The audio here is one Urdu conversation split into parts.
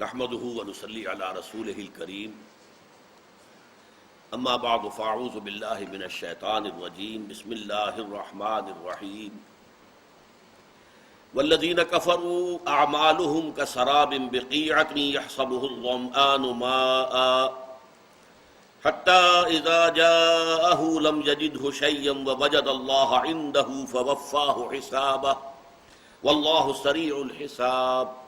نحمده ونصلي على رسوله الكريم اما بعد فاعوذ بالله من الشيطان الرجيم بسم الله الرحمن الرحيم والذين كفروا اعمالهم كسراب بقيعة يحسبه الظمآن ماء حتى اذا جاءه لم يجده شيئا ووجد الله عنده فوفاه حسابه والله سريع الحساب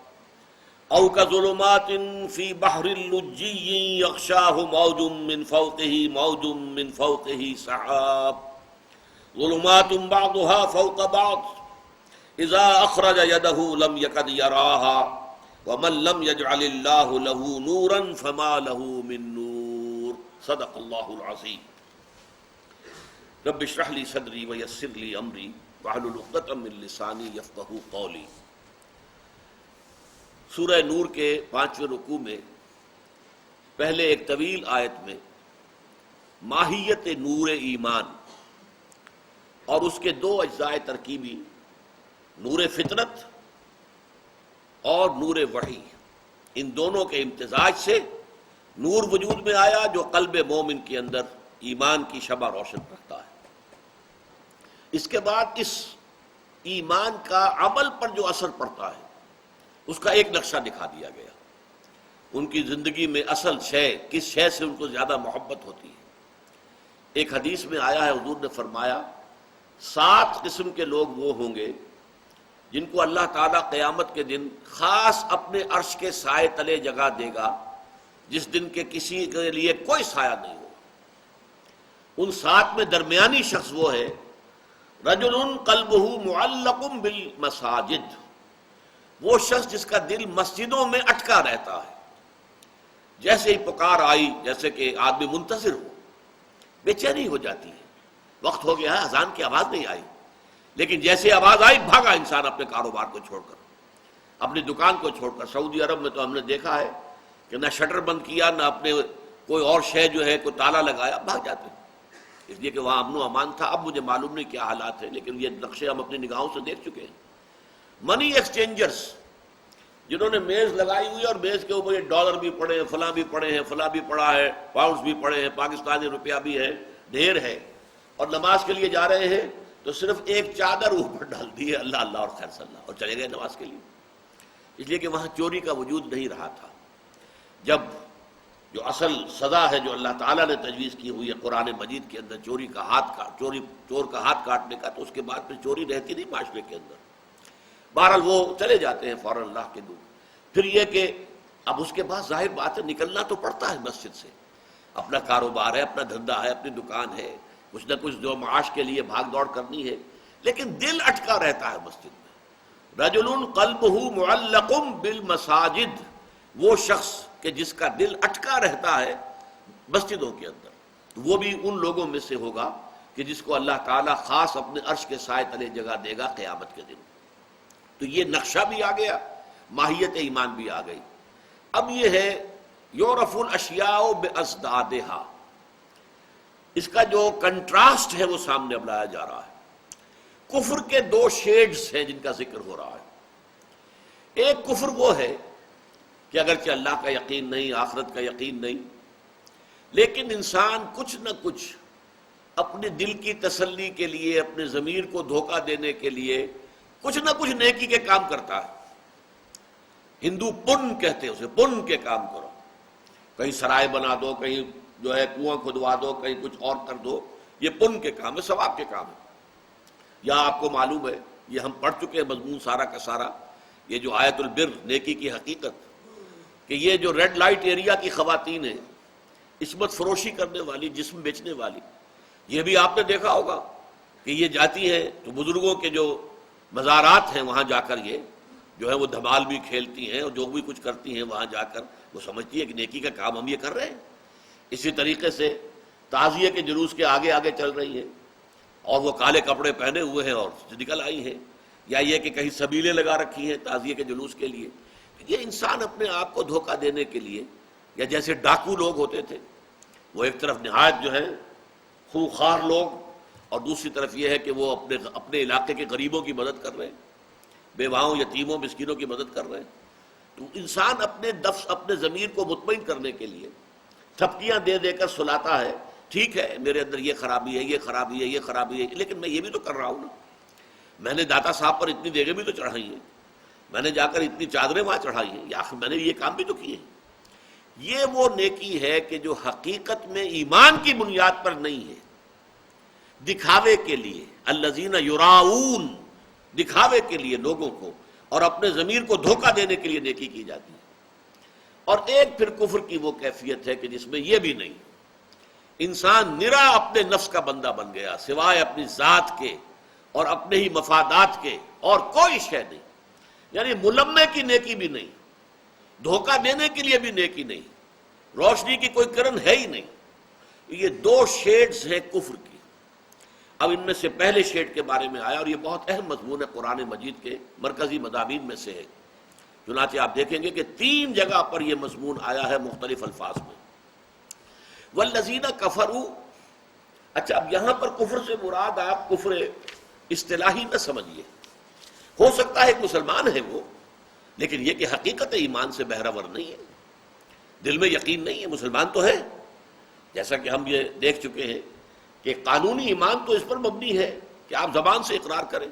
او كظلمات في بحر لجي يغشاه موج من فوقه سحاب ظلمات بعضها فوق بعض اذا اخرج يده لم يكد يراها ومن لم يجعل الله له نورا فما له من نور صدق الله العظيم رب اشرح لي صدري ويسر لي امري واحلل عقدة من لساني يفقهوا قولي۔ سورہ نور کے 5ویں رکوع میں پہلے ایک طویل آیت میں ماہیت نور ایمان اور اس کے دو اجزاء ترکیبی نور فطرت اور نور وحی، ان دونوں کے امتزاج سے نور وجود میں آیا جو قلب مومن کے اندر ایمان کی شمع روشن رکھتا ہے۔ اس کے بعد اس ایمان کا عمل پر جو اثر پڑتا ہے اس کا ایک نقشہ دکھا دیا گیا۔ ان کی زندگی میں اصل شے، کس شے سے ان کو زیادہ محبت ہوتی ہے۔ ایک حدیث میں آیا ہے، حضور نے فرمایا 7 قسم کے لوگ وہ ہوں گے جن کو اللہ تعالیٰ قیامت کے دن خاص اپنے عرش کے سائے تلے جگہ دے گا، جس دن کے کسی کے لیے کوئی سایہ نہیں ہو۔ ان 7 میں درمیانی شخص وہ ہے رجل قلبہ معلق بالمساجد، وہ شخص جس کا دل مسجدوں میں اٹکا رہتا ہے۔ جیسے ہی پکار آئی، جیسے کہ آدمی منتظر ہو، بے چینی ہو جاتی ہے، وقت ہو گیا ہے، اذان کی آواز نہیں آئی، لیکن جیسے آواز آئی بھاگا انسان اپنے کاروبار کو چھوڑ کر، اپنی دکان کو چھوڑ کر۔ سعودی عرب میں تو ہم نے دیکھا ہے کہ نہ شٹر بند کیا، نہ اپنے کوئی اور شے جو ہے کوئی تالا لگایا، بھاگ جاتے ہیں، اس لیے کہ وہاں امن و امان تھا۔ اب مجھے معلوم نہیں کیا حالات ہیں، لیکن یہ نقشے ہم اپنی نگاہوں سے دیکھ چکے ہیں۔ منی ایکسچینجرز جنہوں نے میز لگائی ہوئی اور میز کے اوپر یہ ڈالر بھی پڑے ہیں، فلاں بھی پڑے ہیں، فلاں بھی پڑا ہے، پاؤنڈز بھی پڑے ہیں، پاکستانی روپیہ بھی ہے، ڈھیر ہے، اور نماز کے لیے جا رہے ہیں تو صرف ایک چادر اوپر ڈال دی ہے، اللہ اللہ اور خیر صلی اللہ، اور چلے گئے نماز کے لیے۔ اس لیے کہ وہاں چوری کا وجود نہیں رہا تھا۔ جب جو اصل سزا ہے جو اللہ تعالیٰ نے تجویز کی ہوئی ہے قرآن مجید کے اندر، چور کا ہاتھ کاٹنے کا، تو اس کے بعد پھر چوری رہتی نہیں معاشرے کے اندر۔ بہرحال وہ چلے جاتے ہیں فوراً اللہ کے دور۔ پھر یہ کہ اب اس کے بعد ظاہر بات ہے نکلنا تو پڑتا ہے مسجد سے، اپنا کاروبار ہے، اپنا دھندا ہے، اپنی دکان ہے، کچھ نہ کچھ جو معاش کے لیے بھاگ دوڑ کرنی ہے، لیکن دل اٹکا رہتا ہے مسجد میں۔ رجل قلبہ معلق بالمساجد، وہ شخص کہ جس کا دل اٹکا رہتا ہے مسجدوں کے اندر، وہ بھی ان لوگوں میں سے ہوگا کہ جس کو اللہ تعالیٰ خاص اپنے عرش کے سائے تلے جگہ دے گا قیامت کے دن۔ تو یہ نقشہ بھی آ گیا، ماہیت ایمان بھی آ گئی۔ اب یہ ہے یعرف الاشیاء بازدادھا، اس کا جو کنٹراسٹ ہے وہ سامنے اب لایا جا رہا ہے۔ کفر کے 2 شیڈز ہیں جن کا ذکر ہو رہا ہے۔ ایک کفر وہ ہے کہ اگرچہ اللہ کا یقین نہیں، آخرت کا یقین نہیں، لیکن انسان کچھ نہ کچھ اپنے دل کی تسلی کے لیے، اپنے ضمیر کو دھوکہ دینے کے لیے کچھ نہ کچھ نیکی کے کام کرتا ہے۔ ہندو پن کہتے ہیں اسے، پن کے کام کرو، کہیں سرائے بنا دو، کہیں جو ہے کنواں کھدوا دو، کہیں کچھ اور کر دو، یہ پن کے کام ہے، ثواب کے کام ہے۔ یا آپ کو معلوم ہے، یہ ہم پڑھ چکے ہیں مضمون سارا کا سارا، یہ جو آیت البر، نیکی کی حقیقت، کہ یہ جو ریڈ لائٹ ایریا کی خواتین ہیں، عصمت فروشی کرنے والی، جسم بیچنے والی، یہ بھی آپ نے دیکھا ہوگا کہ یہ جاتی ہیں تو بزرگوں کے جو مزارات ہیں وہاں جا کر یہ جو ہے وہ دھمال بھی کھیلتی ہیں، اور جو بھی کچھ کرتی ہیں وہاں جا کر وہ سمجھتی ہے کہ نیکی کا کام ہم یہ کر رہے ہیں۔ اسی طریقے سے تعزیے کے جلوس کے آگے آگے چل رہی ہیں، اور وہ کالے کپڑے پہنے ہوئے ہیں اور نکل آئی ہیں، یا یہ کہ کہیں سبیلیں لگا رکھی ہیں تعزیے کے جلوس کے لیے۔ یہ انسان اپنے آپ کو دھوکہ دینے کے لیے، یا جیسے ڈاکو لوگ ہوتے تھے، وہ ایک طرف نہایت جو ہے خونخوار لوگ، اور دوسری طرف یہ ہے کہ وہ اپنے علاقے کے غریبوں کی مدد کر رہے ہیں، بیواؤں، یتیموں، مسکینوں کی مدد کر رہے ہیں۔ تو انسان اپنے ضمیر کو مطمئن کرنے کے لیے تھپکیاں دے دے کر سلاتا ہے، ٹھیک ہے میرے اندر یہ خرابی ہے، یہ خرابی ہے، یہ خرابی ہے، لیکن میں یہ بھی تو کر رہا ہوں نا، میں نے داتا صاحب پر اتنی دیگیں بھی تو چڑھائی ہیں، میں نے جا کر اتنی چادریں وہاں چڑھائی ہیں، یا میں نے یہ کام بھی تو کیے ہیں۔ یہ وہ نیکی ہے کہ جو حقیقت میں ایمان کی بنیاد پر نہیں ہے، دکھاوے کے لیے، الذین یراؤون، دکھاوے کے لیے لوگوں کو اور اپنے ضمیر کو دھوکہ دینے کے لیے نیکی کی جاتی ہے۔ اور ایک پھر کفر کی وہ کیفیت ہے کہ جس میں یہ بھی نہیں، انسان نرا اپنے نفس کا بندہ بن گیا، سوائے اپنی ذات کے اور اپنے ہی مفادات کے اور کوئی شے نہیں، یعنی ملمے کی نیکی بھی نہیں، دھوکہ دینے کے لیے بھی نیکی نہیں، روشنی کی کوئی کرن ہے ہی نہیں۔ یہ دو شیڈز ہیں کفر کی۔ اب ان میں سے پہلے شیڈ کے بارے میں آیا، اور یہ بہت اہم مضمون ہے قرآن مجید کے مرکزی مضامین میں سے ہے، چنانچہ آپ دیکھیں گے کہ 3 جگہ پر یہ مضمون آیا ہے مختلف الفاظ میں۔ والذین کفروا، اچھا اب یہاں پر کفر سے مراد آپ کفر اصطلاحی نہ سمجھیے، ہو سکتا ہے ایک مسلمان ہے وہ، لیکن یہ کہ حقیقت ایمان سے بہرور نہیں ہے، دل میں یقین نہیں ہے، مسلمان تو ہے، جیسا کہ ہم یہ دیکھ چکے ہیں کہ قانونی ایمان تو اس پر مبنی ہے کہ آپ زبان سے اقرار کریں،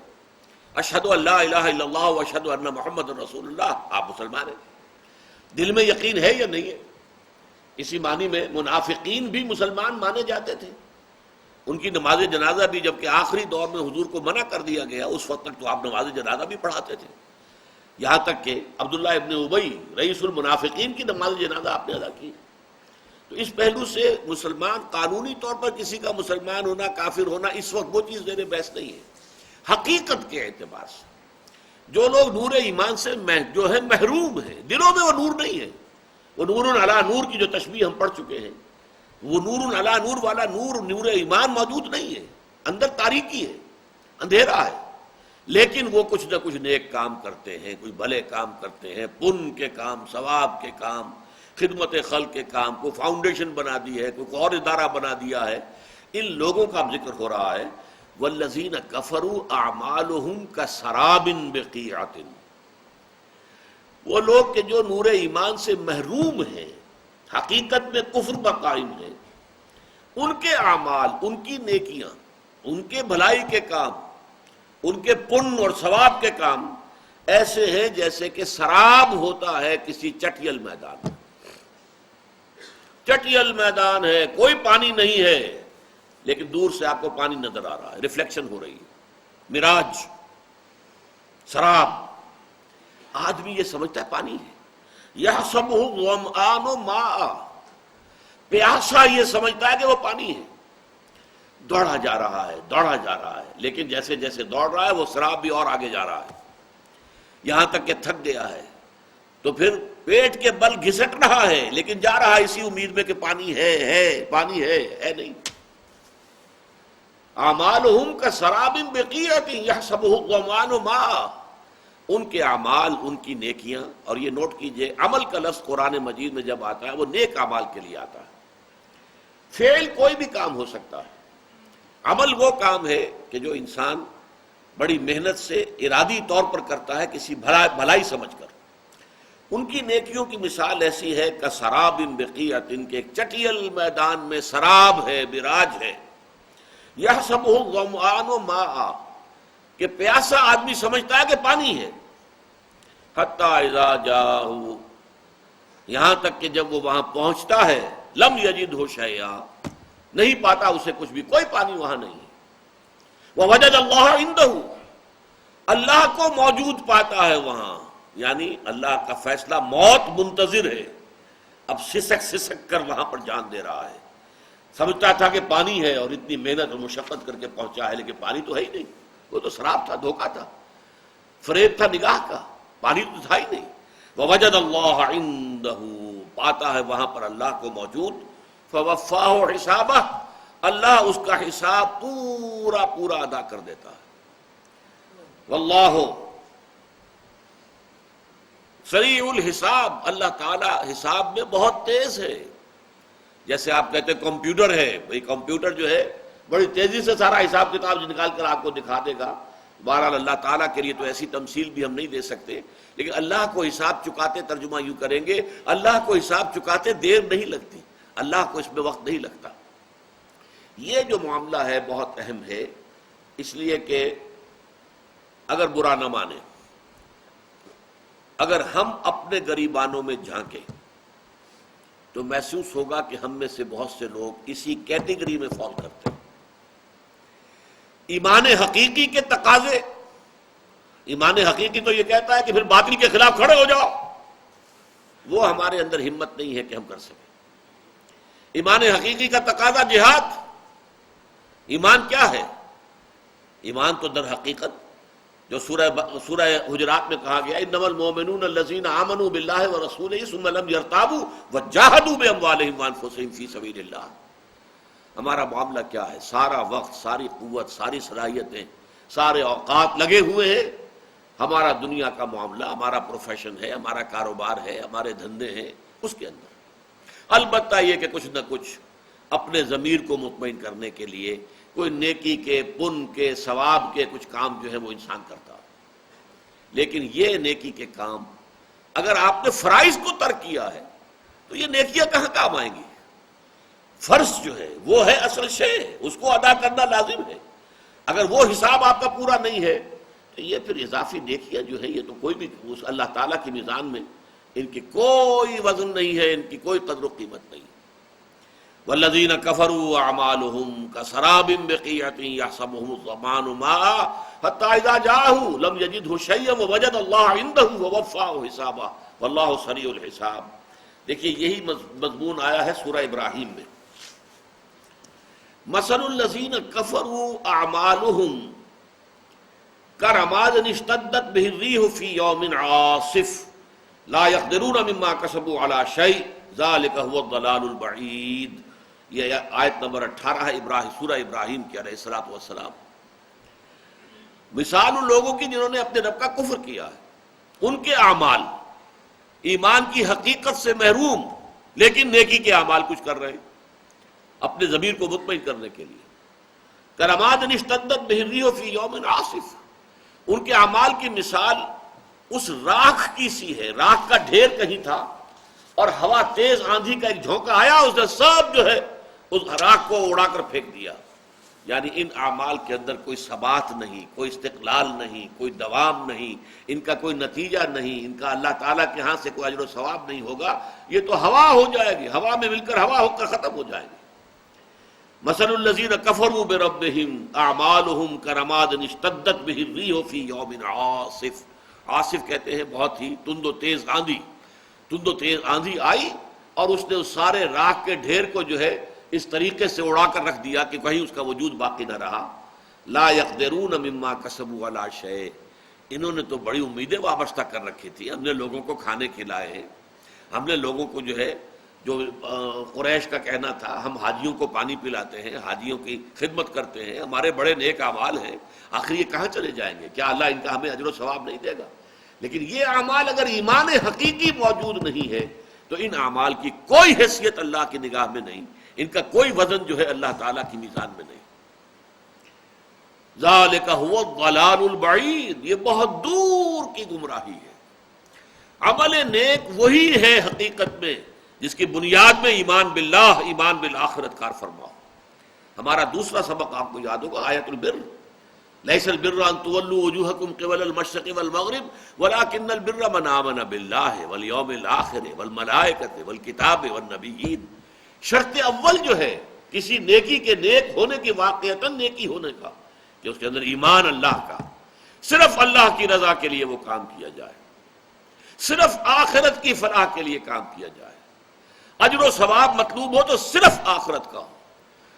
اشہد ان لا الہ الا اللہ و اشہد ان محمد رسول اللہ، آپ مسلمان ہیں۔ دل میں یقین ہے یا نہیں ہے؟ اسی معنی میں منافقین بھی مسلمان مانے جاتے تھے، ان کی نماز جنازہ بھی جبکہ آخری دور میں حضور کو منع کر دیا گیا، اس وقت تک تو آپ نماز جنازہ بھی پڑھاتے تھے، یہاں تک کہ عبداللہ ابن ابی رئیس المنافقین کی نماز جنازہ آپ نے ادا کی۔ تو اس پہلو سے مسلمان قانونی طور پر کسی کا مسلمان ہونا، کافر ہونا، اس وقت وہ چیز زیر بحث نہیں ہے۔ حقیقت کے اعتبار سے جو لوگ نور ایمان سے جو ہے محروم ہیں، دلوں میں وہ نور نہیں ہے، وہ نور علی نور کی جو تشبیہ ہم پڑھ چکے ہیں، وہ نور علی نور والا نور ایمان موجود نہیں ہے، اندر تاریکی ہے، اندھیرا ہے، لیکن وہ کچھ نہ کچھ نیک کام کرتے ہیں، کچھ بھلے کام کرتے ہیں، پن کے کام، ثواب کے کام، خدمت خلق کے کام، کوئی فاؤنڈیشن بنا دی ہے، کوئی اور ادارہ بنا دیا ہے، ان لوگوں کا ذکر ہو رہا ہے۔ والذین کفروا اعمالهم کسراب بقیعۃ، وہ لوگ کہ جو نور ایمان سے محروم ہیں، حقیقت میں کفر پر قائم ہیں، ان کے اعمال، ان کی نیکیاں، ان کے بھلائی کے کام، ان کے پن اور ثواب کے کام ایسے ہیں جیسے کہ سراب ہوتا ہے کسی چٹیل میدان میں۔ چٹیل میدان ہے، کوئی پانی نہیں ہے، لیکن دور سے آپ کو پانی نظر آ رہا ہے، ریفلیکشن ہو رہی ہے، مراج، سراب۔ آدمی یہ سمجھتا ہے پانی ہے، یحسبہ الظمآن ماء، پیاسا یہ سمجھتا ہے کہ وہ پانی ہے، دوڑا جا رہا ہے، دوڑا جا رہا ہے، لیکن جیسے جیسے دوڑ رہا ہے وہ سراب بھی اور آگے جا رہا ہے، یہاں تک کہ تھک گیا ہے، تو پھر پیٹ کے بل گھسٹ رہا ہے، لیکن جا رہا ہے اسی امید میں کہ پانی ہے، پانی ہے نہیں۔ اعمالہم کسراب بقیعۃ یحسبہ الظمآن ماء، ان کے اعمال، ان کی نیکیاں، اور یہ نوٹ کیجئے عمل کا لفظ قرآن مجید میں جب آتا ہے وہ نیک اعمال کے لیے آتا ہے۔ فعل کوئی بھی کام ہو سکتا ہے، عمل وہ کام ہے کہ جو انسان بڑی محنت سے ارادی طور پر کرتا ہے کسی بھلائی سمجھ کر۔ ان کی نیکیوں کی مثال ایسی ہے کسراب بقیعۃ، ان کے ایک چٹیل میدان میں سراب ہے، براج ہے، یحسبہ الظمآن ماء، کہ پیاسا آدمی سمجھتا ہے کہ پانی ہے، حتی اذا جاءہ، یہاں تک کہ جب وہ وہاں پہنچتا ہے، لم یجدہ شیئا، نہیں پاتا اسے کچھ بھی، کوئی پانی وہاں نہیں ہے، ووجد اللہ عندہ، اللہ کو موجود پاتا ہے وہاں، یعنی اللہ کا فیصلہ موت منتظر ہے، اب سسک سسک کر وہاں پر جان دے رہا ہے، سمجھتا تھا کہ پانی ہے اور اتنی محنت اور مشقت کر کے پہنچا ہے، لیکن پانی تو ہے ہی نہیں، وہ تو سراب تھا، دھوکہ تھا، فریب تھا نگاہ کا، پانی تو تھا ہی نہیں۔ ووجد اللہ عندہ، پاتا ہے وہاں پر اللہ کو موجود، فوفاہ حسابہ، اللہ اس کا حساب پورا پورا ادا کر دیتا ہے۔ واللہ سریع الحساب، اللہ تعالی حساب میں بہت تیز ہے۔ جیسے آپ کہتے ہیں کمپیوٹر ہے، بھئی کمپیوٹر جو ہے بڑی تیزی سے سارا حساب کتاب نکال کر آپ کو دکھا دے گا، بہرحال اللہ تعالیٰ کے لیے تو ایسی تمثیل بھی ہم نہیں دے سکتے، لیکن اللہ کو حساب چکاتے، ترجمہ یوں کریں گے، اللہ کو حساب چکاتے دیر نہیں لگتی، اللہ کو اس میں وقت نہیں لگتا۔ یہ جو معاملہ ہے بہت اہم ہے، اس لیے کہ اگر برا نہ مانے، اگر ہم اپنے گریبانوں میں جھانکیں تو محسوس ہوگا کہ ہم میں سے بہت سے لوگ اسی کیٹیگری میں فال کرتے ہیں۔ ایمان حقیقی کے تقاضے، ایمان حقیقی تو یہ کہتا ہے کہ پھر باطل کے خلاف کھڑے ہو جاؤ، وہ ہمارے اندر ہمت نہیں ہے کہ ہم کر سکیں۔ ایمان حقیقی کا تقاضا جہاد۔ ایمان کیا ہے؟ ایمان تو در حقیقت جو سورہ حجرات میں کہا گیا انما المؤمنون الذین آمنوا باللہ ورسولہ ثم لم یرتابوا وجاہدوا باموالہم وانفسہم فی سبیل اللہ۔ ہمارا معاملہ کیا ہے؟ سارا وقت، ساری قوت، ساری صلاحیتیں، سارے اوقات لگے ہوئے ہیں، ہمارا دنیا کا معاملہ، ہمارا پروفیشن ہے، ہمارا کاروبار ہے، ہمارے دھندے ہیں، اس کے اندر البتہ یہ کہ کچھ نہ کچھ اپنے ضمیر کو مطمئن کرنے کے لیے کوئی نیکی کے، پن کے، ثواب کے کچھ کام جو ہے وہ انسان کرتا۔ لیکن یہ نیکی کے کام اگر آپ نے فرائض کو ترک کیا ہے تو یہ نیکیاں کہاں کام آئیں گی؟ فرض جو ہے وہ ہے اصل شے، اس کو ادا کرنا لازم ہے۔ اگر وہ حساب آپ کا پورا نہیں ہے تو یہ پھر اضافی نیکیاں جو ہے یہ تو کوئی بھی اس اللہ تعالیٰ کی میزان میں ان کی کوئی وزن نہیں ہے، ان کی کوئی قدر و قیمت نہیں۔ والذین کفروا اعمالهم کسراب بقیعۃ یحسبہ الظمآن ماء حتی اذا جاءہ لم یجدہ شیئا ووجد اللہ عندہ ووفاہ حسابہ واللہ سریع الحساب۔ دیکھیے یہی مضمون آیا ہے سورہ ابراہیم میں۔ مثل الذین کفروا اعمالهم کرماد اشتدت به الريح في يوم عاصف لا يقدرون مما كسبوا على شيء ذلك هو الضلال البعید۔ یہ آیت نمبر 18 ہے سورہ ابراہیم کی علیہ الصلوۃ والسلام۔ مثال ان لوگوں کی جنہوں نے اپنے رب کا کفر کیا ہے، ان کے اعمال ایمان کی حقیقت سے محروم، لیکن نیکی کے اعمال کچھ کر رہے ہیں اپنے ضمیر کو مطمئن کرنے کے لیے۔ کرماد اشتدت به الريح في يوم عاصف، ان کے اعمال کی مثال اس راکھ کی سی ہے، راکھ کا ڈھیر کہیں تھا اور ہوا تیز آندھی کا ایک جھونکا آیا، اس نے سب جو ہے اس راکھ کو اڑا کر پھینک دیا۔ یعنی ان اعمال کے اندر کوئی ثبات نہیں، کوئی استقلال نہیں، کوئی دوام نہیں، ان کا کوئی نتیجہ نہیں، ان کا اللہ تعالیٰ کے ہاں سے کوئی اجر و ثواب نہیں ہوگا، یہ تو ہوا ہو جائے گی، ہوا میں مل کر ہوا ہو کر ختم ہو جائے گی۔ مثل الذین کفروا بربہم اعمالہم کرماد اشتدت به الريح في يوم عاصف۔ عاصف کہتے ہیں بہت ہی تند و تیز آندھی، تند و تیز آندھی آئی اور اس نے اس سارے راکھ کے ڈھیر کو جو ہے اس طریقے سے اڑا کر رکھ دیا کہ کہیں اس کا وجود باقی نہ رہا۔ لا يقدرون مما كسبوا على شيء، انہوں نے تو بڑی امیدیں وابستہ کر رکھی تھی، ہم نے لوگوں کو کھانے کھلائے ہیں، ہم نے لوگوں کو جو ہے جو قریش کا کہنا تھا ہم حاجیوں کو پانی پلاتے ہیں، حاجیوں کی خدمت کرتے ہیں، ہمارے بڑے نیک اعمال ہیں، آخر یہ کہاں چلے جائیں گے؟ کیا اللہ ان کا ہمیں اجر و ثواب نہیں دے گا؟ لیکن یہ اعمال اگر ایمان حقیقی موجود نہیں ہے تو ان اعمال کی کوئی حیثیت اللہ کی نگاہ میں نہیں، ان کا کوئی وزن جو ہے اللہ تعالیٰ کی میزان میں نہیں۔ ذالک هو الضلال البعید، یہ بہت دور کی گمراہی ہے۔ عمل نیک وہی ہے حقیقت میں جس کی بنیاد میں ایمان باللہ، ایمان بالآخرت کار فرما ہو۔ ہمارا دوسرا سبق آپ کو یاد ہوگا آیت البر، لیس البر ان تولوا وجوہکم قبل المشرق والمغرب ولکن البر من آمن باللہ والیوم الآخر والملائکۃ والکتاب والنبیین۔ شرط اول جو ہے کسی نیکی کے نیک ہونے کی، واقعتاً نیکی ہونے کا، کہ اس کے اندر ایمان اللہ کا، صرف اللہ کی رضا کے لیے وہ کام کیا جائے، صرف آخرت کی فلاح کے لیے کام کیا جائے، اجر و ثواب مطلوب ہو تو صرف آخرت کا ہو،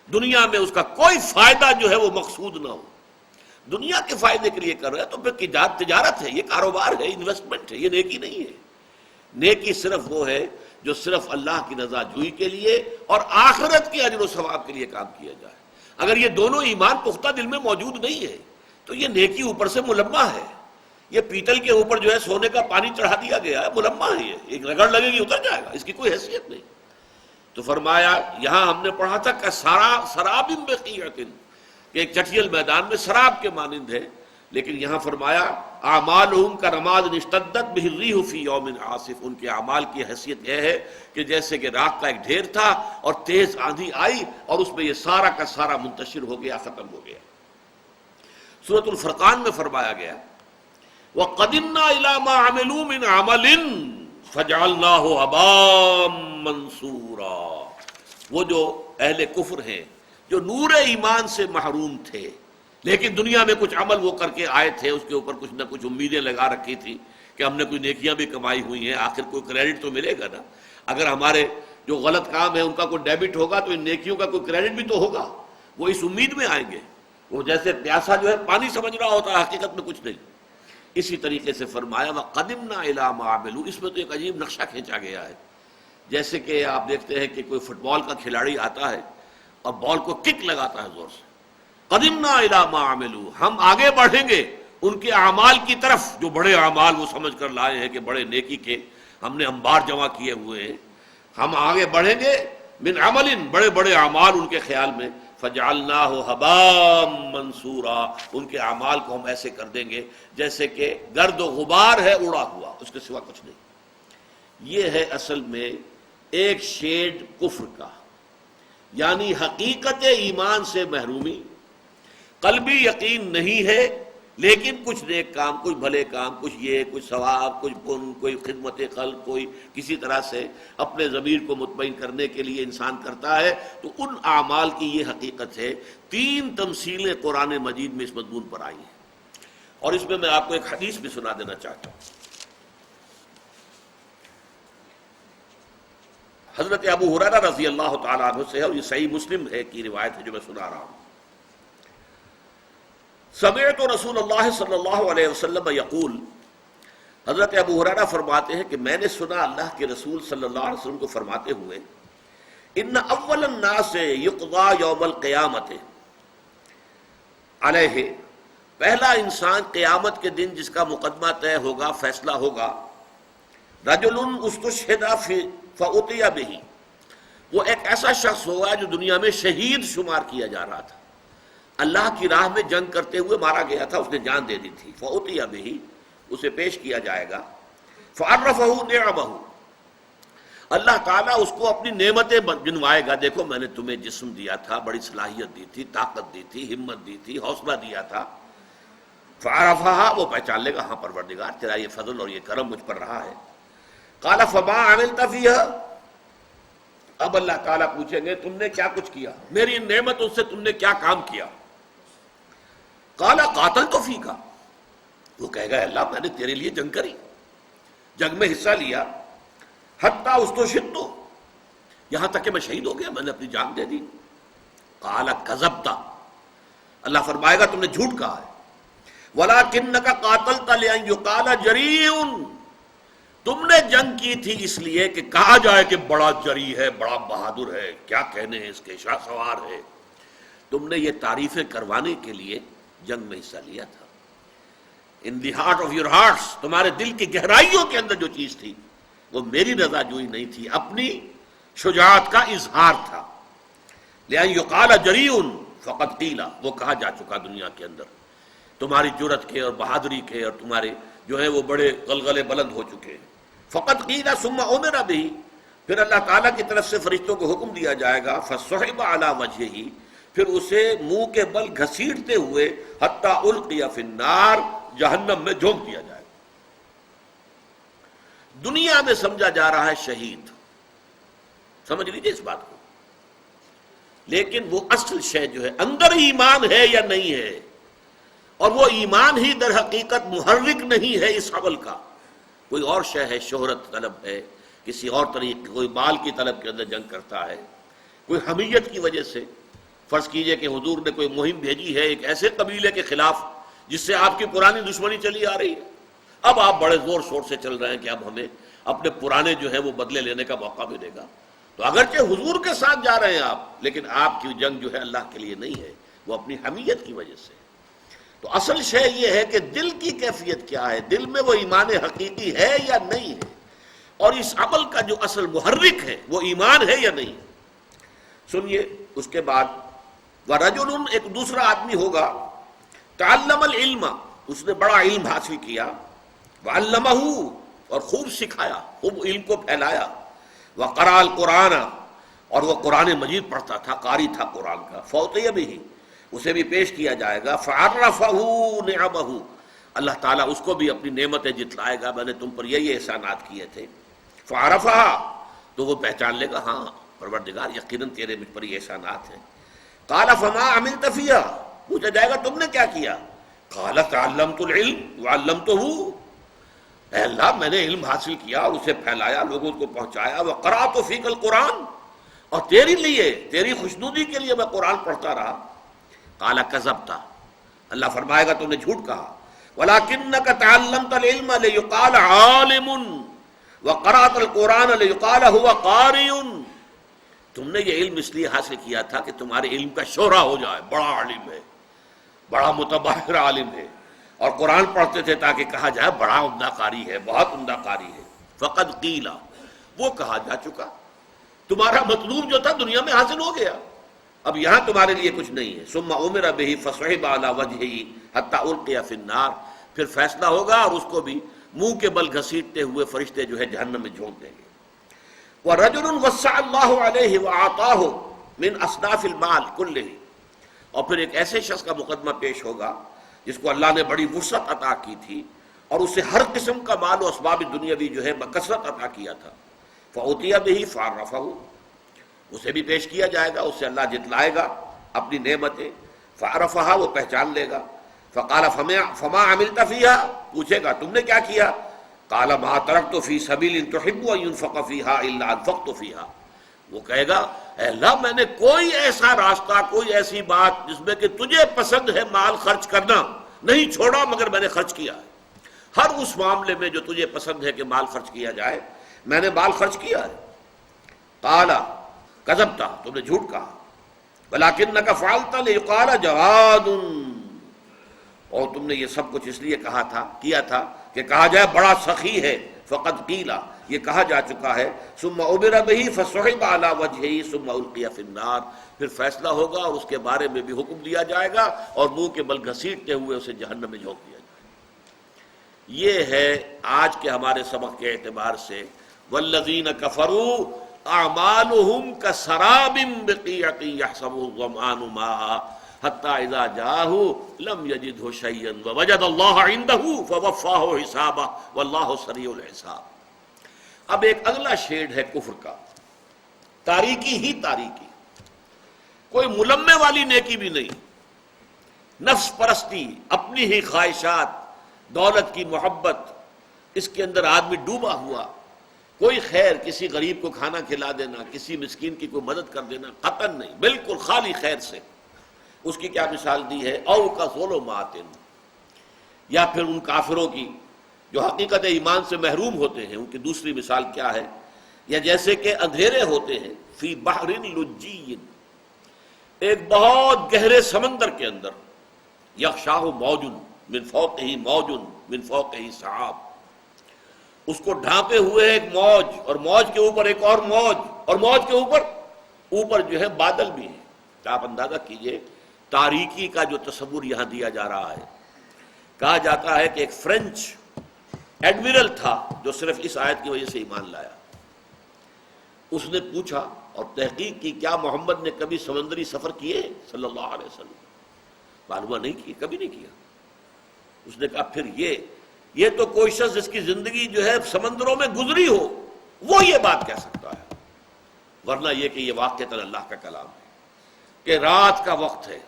دنیا میں اس کا کوئی فائدہ جو ہے وہ مقصود نہ ہو۔ دنیا کے فائدے کے لیے کر رہے ہیں تو پھر تجارت ہے، یہ کاروبار ہے، انویسٹمنٹ ہے، یہ نیکی نہیں ہے۔ نیکی صرف وہ ہے جو صرف اللہ کی رضا جوئی کے لیے اور آخرت کے اجر و ثواب کے لیے کام کیا جائے۔ اگر یہ دونوں ایمان پختہ دل میں موجود نہیں ہے تو یہ نیکی اوپر سے ملمہ ہے، یہ پیتل کے اوپر جو ہے سونے کا پانی چڑھا دیا گیا ہے، ملمہ ہے، یہ ایک رگڑ لگے گی اتر جائے گا، اس کی کوئی حیثیت نہیں۔ تو فرمایا یہاں ہم نے پڑھا تھا کہ سراب بقیعۃ، کہ ایک چٹیل میدان میں سراب کے مانند ہے، لیکن یہاں فرمایا اعمالہم کرماد اشتدت بہ الریح فی یوم عاصف، ان کے اعمال کی حیثیت یہ ہے کہ جیسے کہ راکھ کا ایک ڈھیر تھا اور تیز آندھی آئی اور اس میں یہ سارا کا سارا منتشر ہو گیا، ختم ہو گیا۔ سورۃ الفرقان میں فرمایا گیا وَقَدِمْنَا إِلَىٰ مَا عَمِلُوا مِنْ عَمَلٍ فَجَعَلْنَاهُ هَبَاءً مَنْثُورًا، وہ جو اہل کفر ہیں جو نور ایمان سے محروم تھے لیکن دنیا میں کچھ عمل وہ کر کے آئے تھے، اس کے اوپر کچھ نہ کچھ امیدیں لگا رکھی تھی کہ ہم نے کوئی نیکیاں بھی کمائی ہوئی ہیں، آخر کوئی کریڈٹ تو ملے گا نا، اگر ہمارے جو غلط کام ہے ان کا کوئی ڈیبٹ ہوگا تو ان نیکیوں کا کوئی کریڈٹ بھی تو ہوگا، وہ اس امید میں آئیں گے۔ وہ جیسے پیاسا جو ہے پانی سمجھ رہا ہوتا ہے، حقیقت میں کچھ نہیں۔ اسی طریقے سے فرمایا وَقَدِمْنَا إِلَىٰ مَا عَمِلُوا، اس میں تو ایک عجیب نقشہ کھینچا گیا ہے، جیسے کہ آپ دیکھتے ہیں کہ کوئی فٹ بال کا کھلاڑی آتا ہے اور بال کو کک لگاتا ہے زور سے، قدمنا الی ما عملوا، ہم آگے بڑھیں گے ان کے اعمال کی طرف، جو بڑے اعمال وہ سمجھ کر لائے ہیں کہ بڑے نیکی کے ہم نے انبار جمع کیے ہوئے ہیں، ہم آگے بڑھیں گے من عمل، بڑے بڑے اعمال ان کے خیال میں، فجعلناہ ہباء منثورا، ان کے اعمال کو ہم ایسے کر دیں گے جیسے کہ گرد و غبار ہے اڑا ہوا، اس کے سوا کچھ نہیں۔ یہ ہے اصل میں ایک شیڈ کفر کا، یعنی حقیقت ایمان سے محرومی، قلبی یقین نہیں ہے لیکن کچھ نیک کام، کچھ بھلے کام، کچھ یہ، کچھ ثواب، کچھ پن، کوئی خدمت خلق، کوئی کسی طرح سے اپنے ضمیر کو مطمئن کرنے کے لیے انسان کرتا ہے، تو ان اعمال کی یہ حقیقت ہے۔ تین تمثیلیں قرآن مجید میں اس مضمون پر آئی ہیں، اور اس میں آپ کو ایک حدیث بھی سنا دینا چاہتا ہوں۔ حضرت ابو ہریرہ رضی اللہ تعالیٰ عنہ سے ہے، اور یہ صحیح مسلم ہے کی روایت ہے جو میں سنا رہا ہوں۔ سمعت رسول اللہ صلی اللہ علیہ وسلم یقول، حضرت ابو ہریرہ فرماتے ہیں کہ میں نے سنا اللہ کے رسول صلی اللہ علیہ وسلم کو فرماتے ہوئے، ان اول الناس یقضى یوم القیامت علیہ، پہلا انسان قیامت کے دن جس کا مقدمہ طے ہوگا، فیصلہ ہوگا، رجل استشہد فأتي به، وہ ایک ایسا شخص ہوگا جو دنیا میں شہید شمار کیا جا رہا تھا، اللہ کی راہ میں جنگ کرتے ہوئے مارا گیا تھا، اس نے جان دے دی تھی، فأتي به، اسے پیش کیا جائے گا، فعرفہ نعمہ، اللہ تعالیٰ اس کو اپنی نعمتیں گنوائے گا، دیکھو میں نے تمہیں جسم دیا تھا، بڑی صلاحیت دی تھی، طاقت دی تھی، ہمت دی تھی، حوصلہ دیا تھا، فعرفہا، وہ پہچان لے گا، ہاں پروردگار تیرا یہ فضل اور یہ کرم مجھ پر رہا ہے۔ قال فما عملت فیہا، اب اللہ تعالیٰ پوچھیں گے تم نے کیا کچھ کیا، میری نعمتوں سے تم نے کیا کام کیا؟ قال قاتلت فیکا، وہ کہے گا اللہ میں نے تیرے لیے جنگ کری، جنگ میں حصہ لیا، حتی استشہدت، یہاں تک کہ میں شہید ہو گیا، میں نے اپنی جان دے دی۔ قال کذبت، اللہ فرمائے گا تم نے جھوٹ کہا ہے، ولکنک قاتلت لأن یقال جریء، تم نے جنگ کی تھی اس لیے کہ کہا جائے کہ بڑا جری ہے، بڑا بہادر ہے، کیا کہنے ہیں اس کے، شاہ سوار ہے، تم نے یہ تعریفیں کروانے کے لیے جنگ میں حصہ لیا تھا۔ In the heart of your hearts, تمہارے دل کی گہرائیوں کے اندر جو چیز تھی وہ میری رضا جوئی نہیں تھی، اپنی شجاعت کا اظہار تھا۔ لأن یقال جریء فقد قیل، وہ کہا جا چکا دنیا کے اندر، تمہاری جرأت کے اور بہادری کے اور تمہارے جو ہے وہ بڑے غلغلے بلند ہو چکے ہیں۔ فقط قیل ثم امر به، پھر اللہ تعالیٰ کی طرف سے فرشتوں کو حکم دیا جائے گا، فصحب علی وجہہ، پھر اسے منہ کے بل گھسیٹتے ہوئے حتی القی فی النار، جہنم میں جھونک دیا جائے گا۔ دنیا میں سمجھا جا رہا ہے شہید، سمجھ لیجیے اس بات کو، لیکن وہ اصل شے جو ہے اندر ایمان ہے یا نہیں ہے، اور وہ ایمان ہی در حقیقت محرک نہیں ہے اس عمل کا، کوئی اور شے ہے، شہرت طلب ہے، کسی اور طریقے، کوئی مال کی طلب کے اندر جنگ کرتا ہے، کوئی حمیت کی وجہ سے، فرض کیجئے کہ حضور نے کوئی مہم بھیجی ہے ایک ایسے قبیلے کے خلاف جس سے آپ کی پرانی دشمنی چلی آ رہی ہے، اب آپ بڑے زور شور سے چل رہے ہیں کہ اب ہمیں اپنے پرانے جو ہے وہ بدلے لینے کا موقع ملے گا، تو اگرچہ حضور کے ساتھ جا رہے ہیں آپ، لیکن آپ کی جنگ جو ہے اللہ کے لیے نہیں ہے، وہ اپنی حمیت کی وجہ سے۔ تو اصل شے یہ ہے کہ دل کی کیفیت کیا ہے، دل میں وہ ایمان حقیقی ہے یا نہیں ہے، اور اس عمل کا جو اصل محرک ہے وہ ایمان ہے یا نہیں۔ سنیے اس کے بعد وَرَجُلٌ، ایک دوسرا آدمی ہوگا، تعلم العلم، اس نے بڑا علم حاصل کیا، وعلمہ، اور خوب سکھایا، خوب علم کو پھیلایا، وقرأ القرآن، اور وہ قرآن مجید پڑھتا تھا، قاری تھا قرآن کا، فوتیہ بھی، اسے بھی پیش کیا جائے گا، فعرفہ نعمہ، اللہ تعالیٰ اس کو بھی اپنی نعمتیں جتلائے گا، میں نے تم پر یہی احسانات کیے تھے، فعرفہ، تو وہ پہچان لے گا، ہاں پروردگار یقیناً تیرے مجھ پر یہ احسانات ہیں۔ قال فما عملت فیہا، پوچھا جائے گا تم نے کیا کیا؟ قال تعلمت العلم وعلمتہ، اے اللہ میں نے علم حاصل کیا اور اسے پھیلایا، لوگوں کو پہنچایا، وقرأت فیک القرآن، اور تیرے لیے، تیری خوشنودی کے لیے میں قرآن پڑھتا رہا۔ قال کذبت، اللہ فرمائے گا تم نے جھوٹ کہا، ولکنک تعلمت العلم لیقال عالم وقرأت القرآن لیقال هو قاری، تم نے یہ علم اس لیے حاصل کیا تھا کہ تمہارے علم کا شہرہ ہو جائے، بڑا عالم ہے، بڑا متبحر عالم ہے، اور قرآن پڑھتے تھے تاکہ کہا جائے بڑا عمدہ قاری ہے، بہت عمدہ قاری ہے۔ فقد قیل، وہ کہا جا چکا، تمہارا مطلوب جو تھا دنیا میں حاصل ہو گیا، اب یہاں تمہارے لیے کچھ نہیں ہے۔ ثم امر بہ فصعب علی وجہہ حتی القی فی النار، پھر فیصلہ ہوگا اور اس کو بھی منہ کے بل گھسیٹتے ہوئے فرشتے جو ہے جہنم میں جھونک دیں گے۔ وَرَجُلٌ وَسَّعَ اللَّهُ عَلَيْهِ وَأَعْطَاهُ مِنْ أَصْنَافِ الْمَالِ كُلِّهِ، اور پھر ایک ایسے شخص کا مقدمہ پیش ہوگا جس کو اللہ نے بڑی وسعت عطا کی تھی اور اسے ہر قسم کا مال و اسباب دنیاوی جو ہے بکثرت عطا کیا تھا۔ فَأُوتِيَ بِهِ فَعَرَّفَهُ، اسے بھی پیش کیا جائے گا، اسے اللہ جتلائے گا اپنی نعمتیں، فَعَرَفَهَا، وہ پہچان لے گا، فَقَالَ فَمَا عَمِلْتَ فِيهَا، پوچھے گا تم نے کیا کیا؟ قال ما ترکت فی سبیل تحب ان ينفق فیہا الا انفقت فیہا، وہ کہے گا اے اللہ میں نے کوئی ایسا راستہ، کوئی ایسی بات جس میں کہ تجھے پسند ہے مال خرچ کرنا نہیں چھوڑا مگر میں نے خرچ کیا ہے، ہر اس معاملے میں جو تجھے پسند ہے کہ مال خرچ کیا جائے میں نے مال خرچ کیا ہے۔ قال کذبت، تم نے جھوٹ کہا، ولکنک فعلت لیقال جواد، اور تم نے یہ سب کچھ اس لیے کہا تھا، کیا تھا کہ کہا جائے بڑا سخی ہے۔ فقد قیلا، یہ کہا جا چکا ہے۔ ثم امر بہ فصعب علی وجہہ ثم القی فی النار، پھر فیصلہ ہوگا اور اس کے بارے میں بھی حکم دیا جائے گا اور منہ کے بل گھسیٹتے ہوئے اسے جہنم میں جھونک دیا جائے گا۔ یہ ہے آج کے ہمارے سبق کے اعتبار سے، والذین کفروا اعمالهم کسراب بقیعۃ یحسبہ الظمآن ماء حتی اذا جاءہ لم یجدہ شیئا ووجد اللہ عندہ فوفاہ حسابہ واللہ سریع الحساب۔ اب ایک اگلا شیڈ ہے کفر کا، تاریکی ہی تاریکی، کوئی ملمے والی نیکی بھی نہیں، نفس پرستی، اپنی ہی خواہشات، دولت کی محبت، اس کے اندر آدمی ڈوبا ہوا، کوئی خیر، کسی غریب کو کھانا کھلا دینا، کسی مسکین کی کوئی مدد کر دینا، قطعاً نہیں، بالکل خالی خیر سے۔ اس کی کیا مثال دی ہے؟ او کا ظلمات، یا پھر ان کافروں کی جو حقیقت ایمان سے محروم ہوتے ہیں، ان کی دوسری مثال کیا ہے؟ یا جیسے کہ اندھیرے ہوتے ہیں فی بحر لجی، ایک بہت گہرے سمندر کے اندر، یغشاہ موج من فوقہ موج من فوقہ سحاب، اس کو ڈھانپے ہوئے ایک موج، اور موج کے اوپر ایک اور موج، اور موج کے اوپر جو ہے بادل بھی ہیں۔ آپ اندازہ کیجئے تاریکی کا جو تصور یہاں دیا جا رہا ہے۔ کہا جاتا ہے کہ ایک فرینچ ایڈمرل تھا جو صرف اس آیت کی وجہ سے ایمان لایا، اس نے پوچھا اور تحقیق کی کیا محمد نے کبھی سمندری سفر کیے صلی اللہ علیہ وسلم؟ معلومہ نہیں کیے، کبھی نہیں کیا۔ اس نے کہا پھر یہ تو کوئی شخص جس کی زندگی جو ہے سمندروں میں گزری ہو وہ یہ بات کہہ سکتا ہے، ورنہ یہ کہ یہ واقعتاً اللہ کا کلام ہے کہ رات کا وقت ہے۔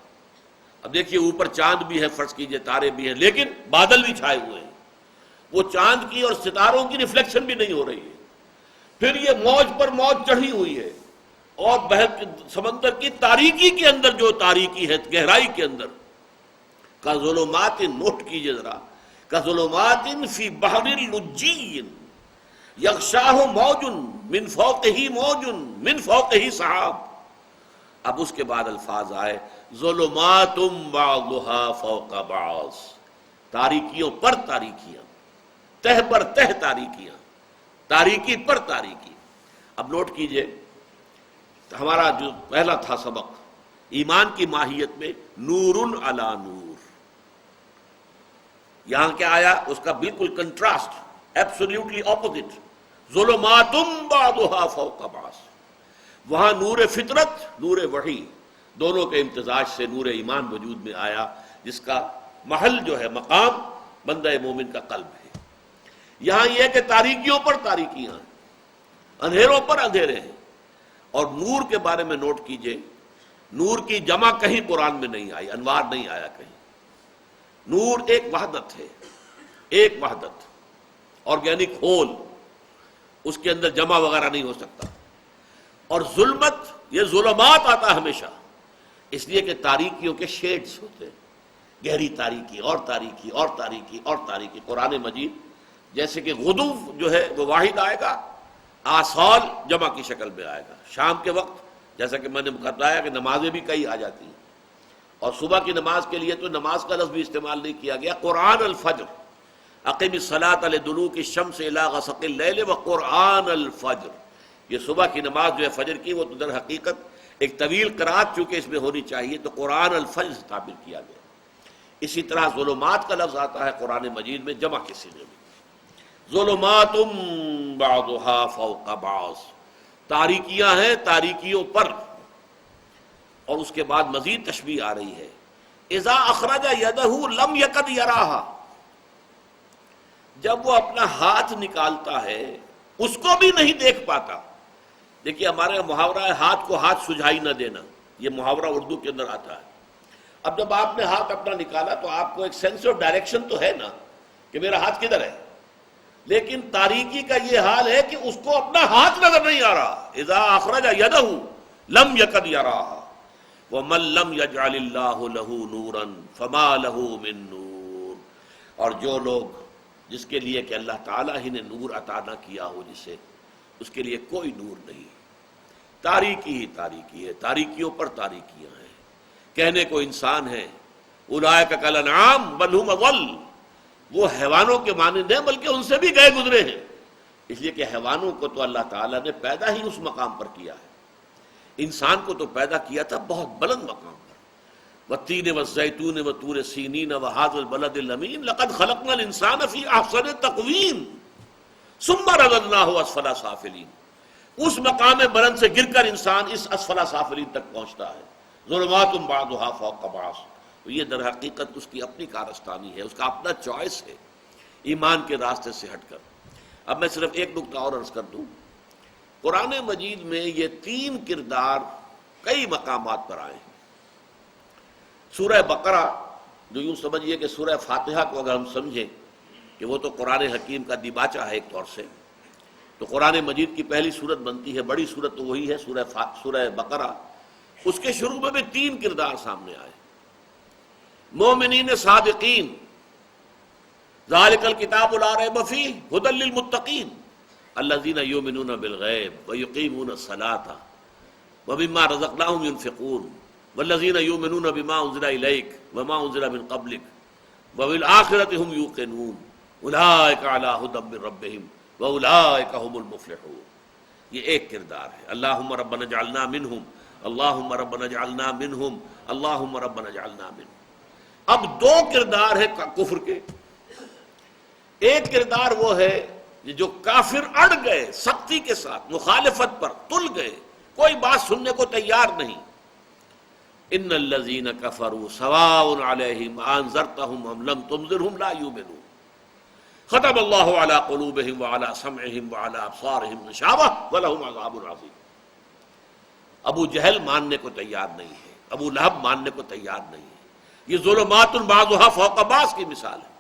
اب دیکھیے اوپر چاند بھی ہے، فرض کیجئے تارے بھی ہیں، لیکن بادل بھی چھائے ہوئے ہیں، وہ چاند کی اور ستاروں کی ریفلیکشن بھی نہیں ہو رہی ہے، پھر یہ موج پر موج چڑھی ہوئی ہے، اور بحر سمندر کی تاریکی کے اندر جو تاریکی ہے، گہرائی کے اندر، کا ظلمات، نوٹ کیجئے ذرا، کا ظلمات فی بحر لجی یغشاہ موج من فوقہ موج من فوقہ سحاب۔ اب اس کے بعد الفاظ آئے ظلمات بعضها فوق بعض، تاریکیوں پر تاریکیاں، تہ پر تہ تاریکیاں، تاریکی پر تاریکی۔ اب نوٹ کیجئے ہمارا جو پہلا تھا سبق ایمان کی ماہیت میں، نور علی نور، یہاں کیا آیا؟ اس کا بالکل کنٹراسٹ، ایبسولیوٹلی اپوزٹ، ظلمات بعضها فوق بعض۔ وہاں نور فطرت، نور وحی، دونوں کے امتزاج سے نور ایمان وجود میں آیا، جس کا محل جو ہے، مقام بندہ مومن کا قلب ہے۔ یہاں یہ ہے کہ تاریکیوں پر تاریکیاں ہیں، اندھیروں پر اندھیرے ہیں۔ اور نور کے بارے میں نوٹ کیجئے، نور کی جمع کہیں قرآن میں نہیں آئی، انوار نہیں آیا کہیں۔ نور ایک وحدت ہے، ایک وحدت، آرگینک ہول، اس کے اندر جمع وغیرہ نہیں ہو سکتا۔ اور ظلمت، یہ ظلمات آتا ہے ہمیشہ، اس لیے کہ تاریکیوں کے شیڈز ہوتے ہیں، گہری تاریکی اور تاریکی اور تاریکی اور تاریکی۔ قرآن مجید جیسے کہ غدو جو ہے وہ واحد آئے گا، آصال جمع کی شکل میں آئے گا۔ شام کے وقت جیسا کہ میں نے بتایا کہ نمازیں بھی کئی آ جاتی ہیں، اور صبح کی نماز کے لیے تو نماز کا لفظ بھی استعمال نہیں کیا گیا۔ قرآن الفجر، اقیم الصلاۃ لدلوک الشمس الی غسق اللیل وقرآن الفجر، یہ صبح کی نماز جو ہے فجر کی، وہ تو در حقیقت ایک طویل قرات چونکہ اس میں ہونی چاہیے، تو قرآن الفجر سے تعبیر کیا گیا۔ اسی طرح ظلمات کا لفظ آتا ہے قرآن مجید میں جمع کے صیغے میں، ظلمات بعضها فوق بعض، تاریکیاں ہیں تاریکیوں پر۔ اور اس کے بعد مزید تشبیہ آ رہی ہے، اذا اخرج یدہ لم یکد یراہا، جب وہ اپنا ہاتھ نکالتا ہے اس کو بھی نہیں دیکھ پاتا۔ دیکھیے ہمارے محاورہ ہے ہاتھ کو ہاتھ سجھائی نہ دینا، یہ محاورہ اردو کے اندر آتا ہے۔ اب جب آپ نے ہاتھ اپنا نکالا تو آپ کو ایک سینس آف ڈائریکشن تو ہے نا کہ میرا ہاتھ کدھر ہے، لیکن تاریکی کا یہ حال ہے کہ اس کو اپنا ہاتھ نظر نہیں آ رہا۔ اذا اخرج یدہ لم یکد یراہا ومن لم یجعل اللہ لہ نورا فما لہ من نور، اور جو لوگ، جس کے لیے کہ اللہ تعالیٰ ہی نے نور عطا نہ کیا ہو جسے، اس کے لیے کوئی نور نہیں، تاریکی ہی تاریکی ہے، تاریکیوں پر تاریکیاں ہیں۔ کہنے کو انسان ہے، اولئک کالانعام بل ھم اضل، وہ حیوانوں کے مانند ہیں بلکہ ان سے بھی گئے گزرے ہیں، اس لیے کہ حیوانوں کو تو اللہ تعالیٰ نے پیدا ہی اس مقام پر کیا ہے، انسان کو تو پیدا کیا تھا بہت بلند مقام پر۔ والتین والزیتون وطور سینین وھذا البلد الامین لقد خلقنا الانسان فی احسن تقویم ثم رددناہ اسفل سافلین، اس مقام بلند سے گر کر انسان اس اسفل سافلین تک پہنچتا ہے۔ ظلمات بعضها فوق بعض، تو یہ در حقیقت اس کی اپنی کارستانی ہے، اس کا اپنا چوائس ہے ایمان کے راستے سے ہٹ کر۔ اب میں صرف ایک نکتہ اور عرض کر دوں، قرآن مجید میں یہ تین کردار کئی مقامات پر آئے ہیں۔ سورہ بقرہ، جو یوں سمجھیے کہ سورہ فاتحہ کو اگر ہم سمجھیں کہ وہ تو قرآن حکیم کا دیباچہ ہے ایک طور سے، تو قرآن مجید کی پہلی سورت بنتی ہے، بڑی سورت تو وہی ہے سورہ بقرہ۔ اس کے شروع میں بھی تین کردار سامنے آئے، مومنین صادقین، ذالک الکتاب لا ریب فیہ ھدی للمتقین الذین یؤمنون بالغیب ویقیمون الصلاۃ ومما رزقناہم ینفقون والذین یؤمنون بما انزل الیک وما انزل من قبلک وبالآخرۃ ھم یوقنون اولئک علی ھدی من ربہم واولئک ھم المفلحون۔ یہ ایک کردار ہے، اللہم ربنا اجعلنا منہم، اللہم ربنا اجعلنا منہم، اللہم ربنا اجعلنا منہم۔ اب دو کردار ہیں کفر کے، ایک کردار وہ ہے جو کافر اڑ گئے سختی کے ساتھ، مخالفت پر تل گئے، کوئی بات سننے کو تیار نہیں۔ ان الذین کفروا سواء علیہم انذرتہم ام لم تنذرہم لا یؤمنون ختم اللہ علی قلوبہم وعلی سمعہم وعلی ابصارہم غشاوہ ولہم عذاب عظیم۔ ابو جہل ماننے کو تیار نہیں ہے، ابو لہب ماننے کو تیار نہیں ہے۔ یہ ظلمات بعضها فوق بعض کی مثال ہے،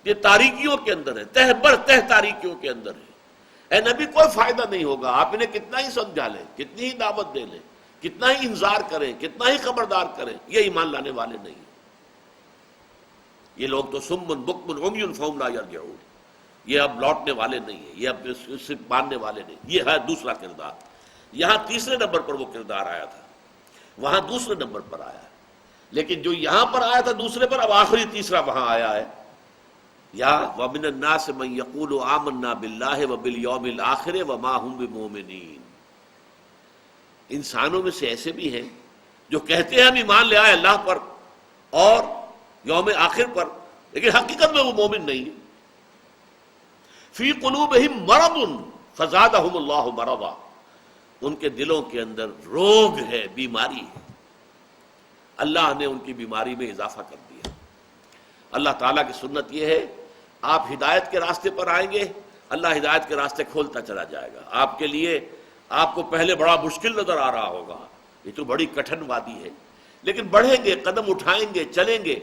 یہ تاریکیوں کے اندر ہے، تہ بر تہ تاریکیوں کے اندر ہے۔ اے نبی کوئی فائدہ نہیں ہوگا، آپ انہیں کتنا ہی سمجھا لیں، کتنی ہی دعوت دے لیں، کتنا ہی انذار کریں، کتنا ہی خبردار کریں، یہ ایمان لانے والے نہیں ہیں۔ یہ لوگ تو صم بکم عمی فہم لا یرجعون، یہ اب لوٹنے والے نہیں ہیں، یہ اب اس سے ماننے والے نہیں۔ یہ ہے دوسرا کردار۔ یہاں تیسرے نمبر پر وہ کردار آیا تھا، وہاں دوسرے نمبر پر آیا ہے، لیکن جو یہاں پر آیا تھا دوسرے پر، اب آخری تیسرا وہاں آیا ہے۔ یا وَمِنَ النَّاسِ مَن يَقُولُ آمَنَّا بِاللَّهِ وَبِالْيَوْمِ الْآخِرِ وَمَا هُمْ بِمُؤْمِنِينَ، انسانوں میں سے ایسے بھی ہیں جو کہتے ہیں ہم ایمان لے آئے اللہ پر اور یوم آخر پر، لیکن حقیقت میں وہ مومن نہیں ہے. فی قلوبہم مرض فزادہم اللہ مرضا، ان کے دلوں کے اندر روگ ہے، بیماری ہے، اللہ نے ان کی بیماری میں اضافہ کر دیا. اللہ تعالیٰ کی سنت یہ ہے، آپ ہدایت کے راستے پر آئیں گے، اللہ ہدایت کے راستے کھولتا چلا جائے گا. آپ کے لیے آپ کو پہلے بڑا مشکل نظر آ رہا ہوگا، یہ تو بڑی کٹھن وادی ہے، لیکن بڑھیں گے، قدم اٹھائیں گے، چلیں گے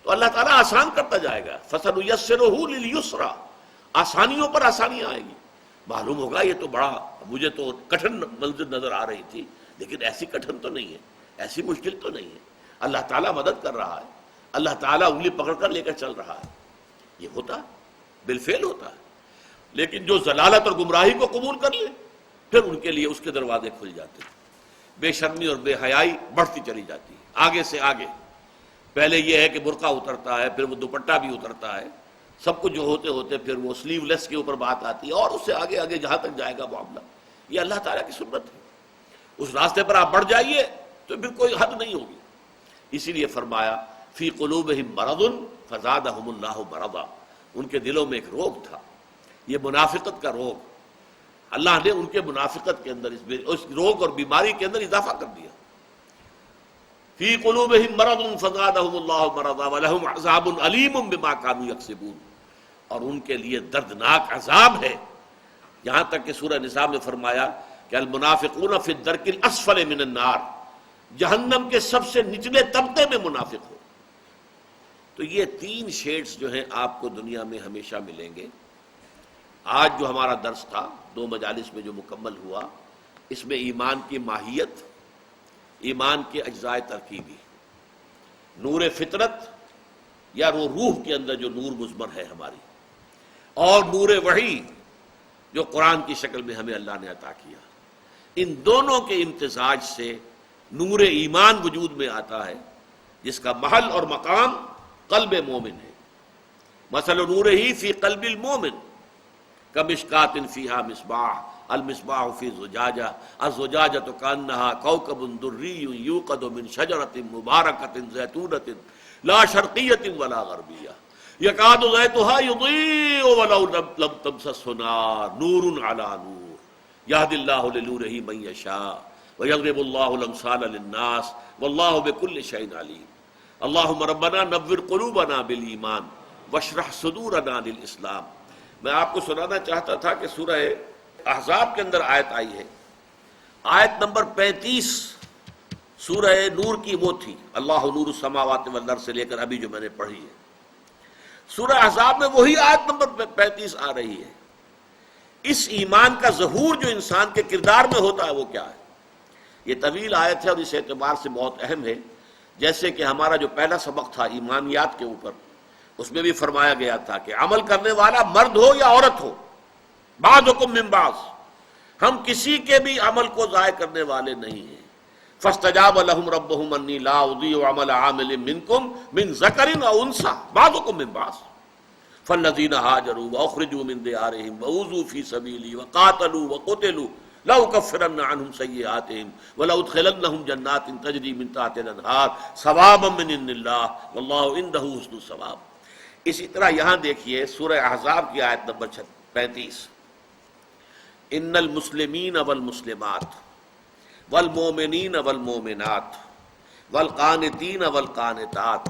تو اللہ تعالیٰ آسان کرتا جائے گا. فَسَنُيَسِّرُهُ لِلْيُسْرَىٰ، آسانیوں پر آسانیاں آئیں گی. معلوم ہوگا یہ تو بڑا، مجھے تو کٹھن منزل نظر آ رہی تھی، لیکن ایسی کٹھن تو نہیں ہے، ایسی مشکل تو نہیں ہے. اللہ تعالیٰ مدد کر رہا ہے، اللہ تعالیٰ انگلی پکڑ کر لے کر چل رہا ہے. یہ ہوتا ہے، بالفعل ہوتا ہے. لیکن جو ضلالت اور گمراہی کو قبول کر لے، پھر ان کے لیے اس کے دروازے کھل جاتے ہیں. بے شرمی اور بے حیائی بڑھتی چلی جاتی ہے آگے سے آگے. پہلے یہ ہے کہ برقع اترتا ہے، پھر وہ دوپٹہ بھی اترتا ہے، سب کچھ جو ہوتے ہوتے پھر وہ سلیو لیس کے اوپر بات آتی ہے، اور اس سے آگے آگے جہاں تک جائے گا معاملہ. یہ اللہ تعالیٰ کی سنت ہے. اس راستے پر آپ بڑھ جائیے تو پھر کوئی حد نہیں ہوگی. اسی لیے فرمایا فی قلوبہم مرض فزادہم اللہ مرضا، ان کے دلوں میں ایک روگ تھا، یہ منافقت کا روگ. اللہ نے ان کے منافقت کے اندر اس روگ اور بیماری کے اندر اضافہ کر دیا. فی قلوبہم مرض فزادہم اللہ مرضا ولہم عذاب علیم بما کانوا یکسبون، اور ان کے لیے دردناک عذاب ہے. یہاں تک کہ سورہ نساء میں فرمایا کہ المنافقون فی الدرک الاسفل من النار، جہنم کے سب سے نچلے طبقے میں منافق ہو. تو یہ 3 شیڈز جو ہیں آپ کو دنیا میں ہمیشہ ملیں گے. آج جو ہمارا درس تھا 2 مجالس میں جو مکمل ہوا، اس میں ایمان کی ماہیت، ایمان کے اجزاء ترکیبی، نور فطرت یا روح کے اندر جو نور مضمر ہے ہماری، اور نور وحی جو قرآن کی شکل میں ہمیں اللہ نے عطا کیا، ان دونوں کے امتزاج سے نور ایمان وجود میں آتا ہے، جس کا محل اور مقام قلب مومن ہے. مثل نورہ فی قلب المومن کمشکات فیہا مصباح، المصباح فی زجاجہ، الزجاجۃ کأنہا کوکب دری یوقد من شجرۃ مبارکۃ زیتونۃ لا شرقیۃ ولا غربیہ یکاد زیتها یضیء ولو لم تمسسہ نار نور علی نور یہدی اللہ لنورہ من یشاء ویضرب اللہ الامثال للناس واللہ بکل شیء علیم. اللہم ربنا نور قلوبنا بالایمان واشرح صدورنا للاسلام. میں آپ کو سنانا چاہتا تھا کہ سورہ احزاب کے اندر آیت آئی ہے، آیت نمبر 35 سورہ نور کی وہ تھی، اللہ نور السماوات والارض سے لے کر ابھی جو میں نے پڑھی ہے. سورہ احزاب میں وہی آیت نمبر 35 آ رہی ہے. اس ایمان کا ظہور جو انسان کے کردار میں ہوتا ہے وہ کیا ہے؟ یہ طویل آیت ہے اور اس اعتبار سے بہت اہم ہے. جیسے کہ ہمارا جو پہلا سبق تھا ایمانیات کے اوپر، اس میں بھی فرمایا گیا تھا کہ عمل کرنے والا مرد ہو یا عورت ہو، بعضکم من بعض، ہم کسی کے بھی عمل کو ضائع کرنے والے نہیں ہیں. فاستجاب لهم ربهم انی لا اضیع عمل عامل منکم من ذکر او انثی بعضکم من بعض فالذین هاجروا واخرجوا من دیارهم واوذوا فی سبیلی وقاتلوا وقتلوا لأکفرن عنهم سیئاتهم ولأدخلنهم جنات تجری من تحتها الانہار ثوابا من عند اللہ واللہ عنده حسن الثواب. اسی طرح یہاں دیکھیے سورہ احزاب کی آیت نمبر 35، ان المسلمین والمسلمات والمؤمنین والمؤمنات والقانتین والقانتات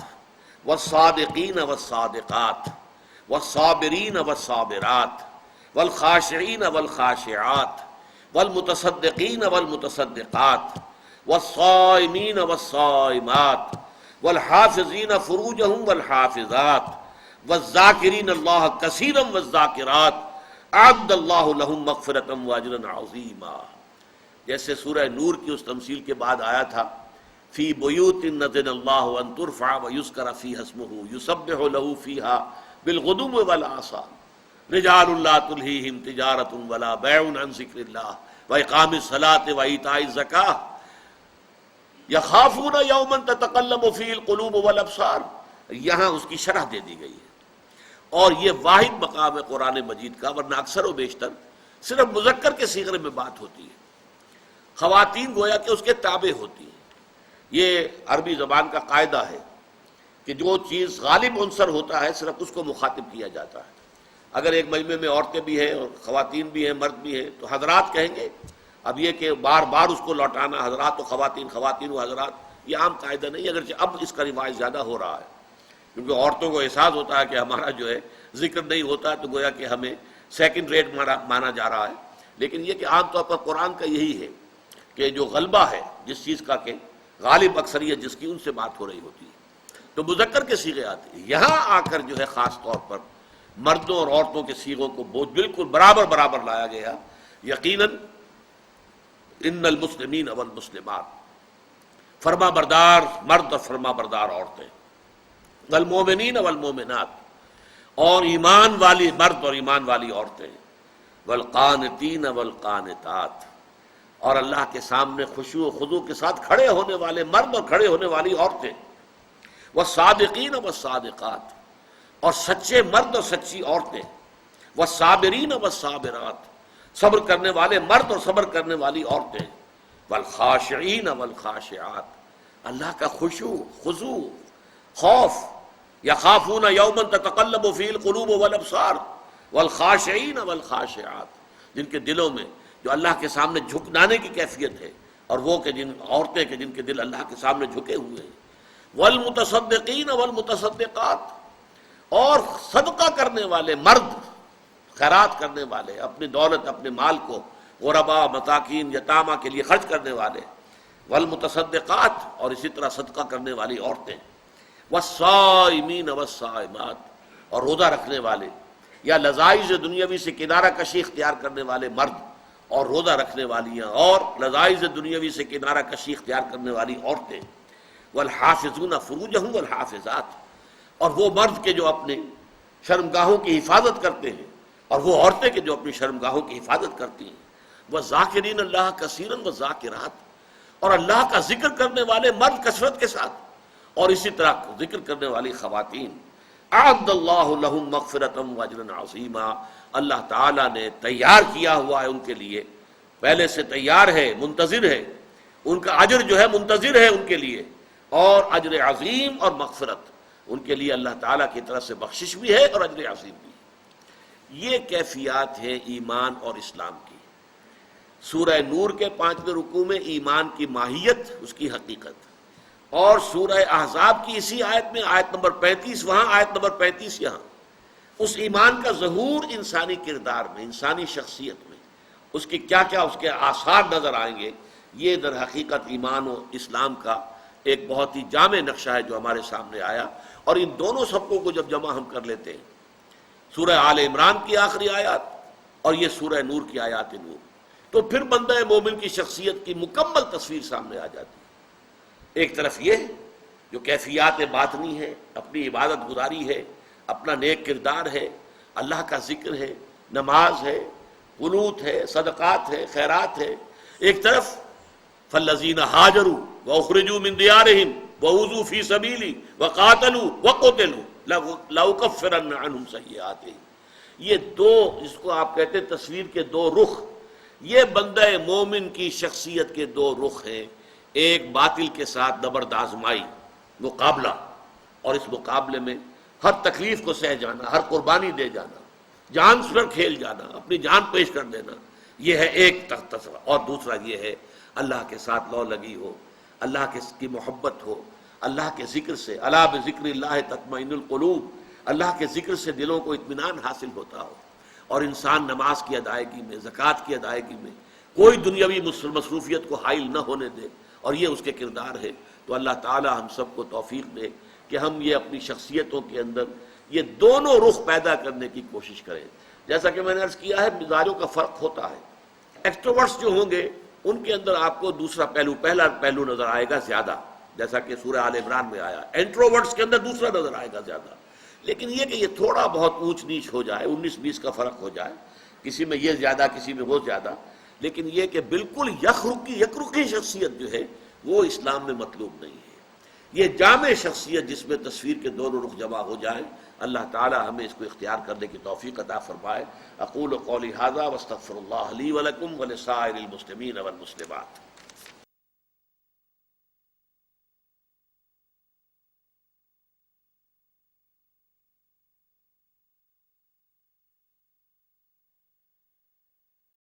والصادقین والصادقات والصابرین والصابرات والخاشعین والخاشعات والمتصدقین والمتصدقات والصائمین والصائمات والحافظین فروجہم والحافظات والذاکرین اللہ کثیرا والذاکرات اعد اللہ لہم مغفرۃ واجرا عظیما. جیسے سورہ نور کی اس تمثیل کے بعد آیا تھا فی بیوت نذن اللہ ان ترفع ویذکر فیہا اسمہ یسبح لہ فیہا بالغدو والآصال رجال لا تلہیہم تجارۃ ولا بیع عن ذکر اللہ واقام الصلاۃ وایتاء الزکاۃ یخافون یوما تتقلب فیہ القلوب والابصار. یہاں اس کی شرح دے دی گئی ہے، اور یہ واحد مقام ہے قرآن مجید کا، ورنہ اکثر و بیشتر صرف مذکر کے صیغے میں بات ہوتی ہے، خواتین گویا کہ اس کے تابع ہوتی ہیں. یہ عربی زبان کا قاعدہ ہے کہ جو چیز غالب عنصر ہوتا ہے صرف اس کو مخاطب کیا جاتا ہے. اگر ایک مجمع میں عورتیں بھی ہیں اور خواتین بھی ہیں، مرد بھی ہیں، تو حضرات کہیں گے. اب یہ کہ بار بار اس کو لوٹانا حضرات و خواتین، خواتین و حضرات، یہ عام قاعدہ نہیں، اگرچہ اب اس کا رواج زیادہ ہو رہا ہے، کیونکہ عورتوں کو احساس ہوتا ہے کہ ہمارا جو ہے ذکر نہیں ہوتا تو گویا کہ ہمیں سیکنڈ ریٹ مانا جا رہا ہے. لیکن یہ کہ عام طور پر قرآن کا یہی ہے کہ جو غلبہ ہے جس چیز کا کہ غالب اکثریت جس کی، ان سے بات ہو رہی ہوتی ہے، تو مذکر کے صیغے آتے ہیں. یہاں آ کر جو ہے خاص طور پر مردوں اور عورتوں کے صیغوں کو بالکل برابر لایا گیا. یقیناً ان المسلمین والمسلمات، فرما بردار مرد اور فرما بردار عورتیں، والمومنین والمومنات، اور ایمان والی مرد اور ایمان والی عورتیں، والقانتین والقانتات، اور اللہ کے سامنے خشوع و خضوع کے ساتھ کھڑے ہونے والے مرد اور کھڑے ہونے والی عورتیں، والصادقین والصادقات، اور سچے مرد اور سچی عورتیں، والصابرین والصابرات، صبر کرنے والے مرد اور صبر کرنے والی عورتیں، والخاشعین والخاشعات، اللہ کا خشوع خضوع خوف، یخافون یوما تتقلب فیہ القلوب والابصار، والخاشعین والخاشعات، جن کے دلوں میں جو اللہ کے سامنے جھکانے کی کیفیت ہے، اور وہ کہ جن عورتیں کہ جن کے دل اللہ کے سامنے جھکے ہوئے ہیں، والمتصدقین والمتصدقات، اور صدقہ کرنے والے مرد، خیرات کرنے والے، اپنی دولت اپنے مال کو غرباء مساکین یتامہ کے لیے خرچ کرنے والے، والمتصدقات، اور اسی طرح صدقہ کرنے والی عورتیں، والصائمین والصائمات، اور روزہ رکھنے والے یا لذائذ دنیاوی سے کنارہ کشی اختیار کرنے والے مرد اور روزہ رکھنے والیاں، اور لذائذ دنیاوی سے کنارہ کشی اختیار کرنے والی عورتیں، والحافظون فروجہم والحافظات، اور وہ مرد کے جو اپنے شرمگاہوں کی حفاظت کرتے ہیں، اور وہ عورتیں کہ جو اپنی شرمگاہوں کی حفاظت کرتی ہیں، وَذَاكِرِينَ اللَّهَ كَثِيرًا وَالذَّاكِرَاتِ، اور اللہ کا ذکر کرنے والے مرد کثرت کے ساتھ، اور اسی طرح ذکر کرنے والی خواتین. اعد اللہ لہم مغفرۃ واجرا عظیما، اللہ تعالیٰ نے تیار کیا ہوا ہے ان کے لیے، پہلے سے تیار ہے، منتظر ہے، ان کا اجر جو ہے منتظر ہے ان کے لیے، اور اجر عظیم اور مغفرت ان کے لیے اللہ تعالیٰ کی طرف سے بخشش بھی ہے اور اجر عظیم بھی ہے. یہ کیفیات ہیں ایمان اور اسلام کی. سورہ نور کے 5ویں رکوع میں ایمان کی ماہیت، اس کی حقیقت، اور سورہ احزاب کی اسی آیت میں آیت نمبر 35 وہاں، آیت نمبر 35 یہاں، اس ایمان کا ظہور انسانی کردار میں، انسانی شخصیت میں، اس کی کیا کیا اس کے آثار نظر آئیں گے. یہ در حقیقت ایمان و اسلام کا ایک بہت ہی جامع نقشہ ہے جو ہمارے سامنے آیا. اور ان دونوں سبقوں کو جب جمع ہم کر لیتے ہیں، سورہ آل عمران کی آخری آیات اور یہ سورہ نور کی آیات نور، تو پھر بندہ مومن کی شخصیت کی مکمل تصویر سامنے آ جاتی ہے. ایک طرف یہ جو کیفیات باطنی ہے، اپنی عبادت گزاری ہے، اپنا نیک کردار ہے، اللہ کا ذکر ہے، نماز ہے، قنوت ہے، صدقات ہے، خیرات ہے. ایک طرف فالذین ہاجروا واخرجوا من دیارہم وأوذوا فی سبیلی وقاتلوا وقتلوا لأکفرن عنہم سیئاتہم. یہ دو، جس کو آپ کہتے ہیں تصویر کے دو رخ، یہ بندہ مومن کی شخصیت کے دو رخ ہیں. ایک باطل کے ساتھ نبرد آزمائی، مقابلہ، اور اس مقابلے میں ہر تکلیف کو سہ جانا، ہر قربانی دے جانا، جان پر کھیل جانا، اپنی جان پیش کر دینا، یہ ہے ایک تصور. اور دوسرا یہ ہے اللہ کے ساتھ لو لگی ہو، اللہ کی محبت ہو، اللہ کے ذکر سے، الا بذکر اللہ تطمئن القلوب، اللہ کے ذکر سے دلوں کو اطمینان حاصل ہوتا ہو، اور انسان نماز کی ادائیگی میں، زکوٰۃ کی ادائیگی میں کوئی دنیاوی مصروفیت کو حائل نہ ہونے دے، اور یہ اس کے کردار ہے. تو اللہ تعالی ہم سب کو توفیق دے کہ ہم یہ اپنی شخصیتوں کے اندر یہ دونوں رخ پیدا کرنے کی کوشش کریں. جیسا کہ میں نے عرض کیا ہے، مزاجوں کا فرق ہوتا ہے. ایکسٹروورٹس جو ہوں گے ان کے اندر آپ کو دوسرا پہلو، پہلا پہلو نظر آئے گا زیادہ، جیسا کہ سورہ آل عمران میں آیا. انٹروورٹس کے اندر دوسرا نظر آئے گا زیادہ. لیکن یہ کہ یہ تھوڑا بہت اونچ نیچ ہو جائے، 19-20 کا فرق ہو جائے، کسی میں یہ زیادہ کسی میں وہ زیادہ، لیکن یہ کہ بالکل یکرخی شخصیت جو ہے وہ اسلام میں مطلوب نہیں ہے. یہ جامع شخصیت جس میں تصویر کے دونوں رخ جمع ہو جائیں، اللہ تعالی ہمیں اس کو اختیار کرنے کی توفیق عطا فرمائے. اقول قولی ھذا واستغفر اللہ لی ولکم ولسائر المسلمین والمسلمات.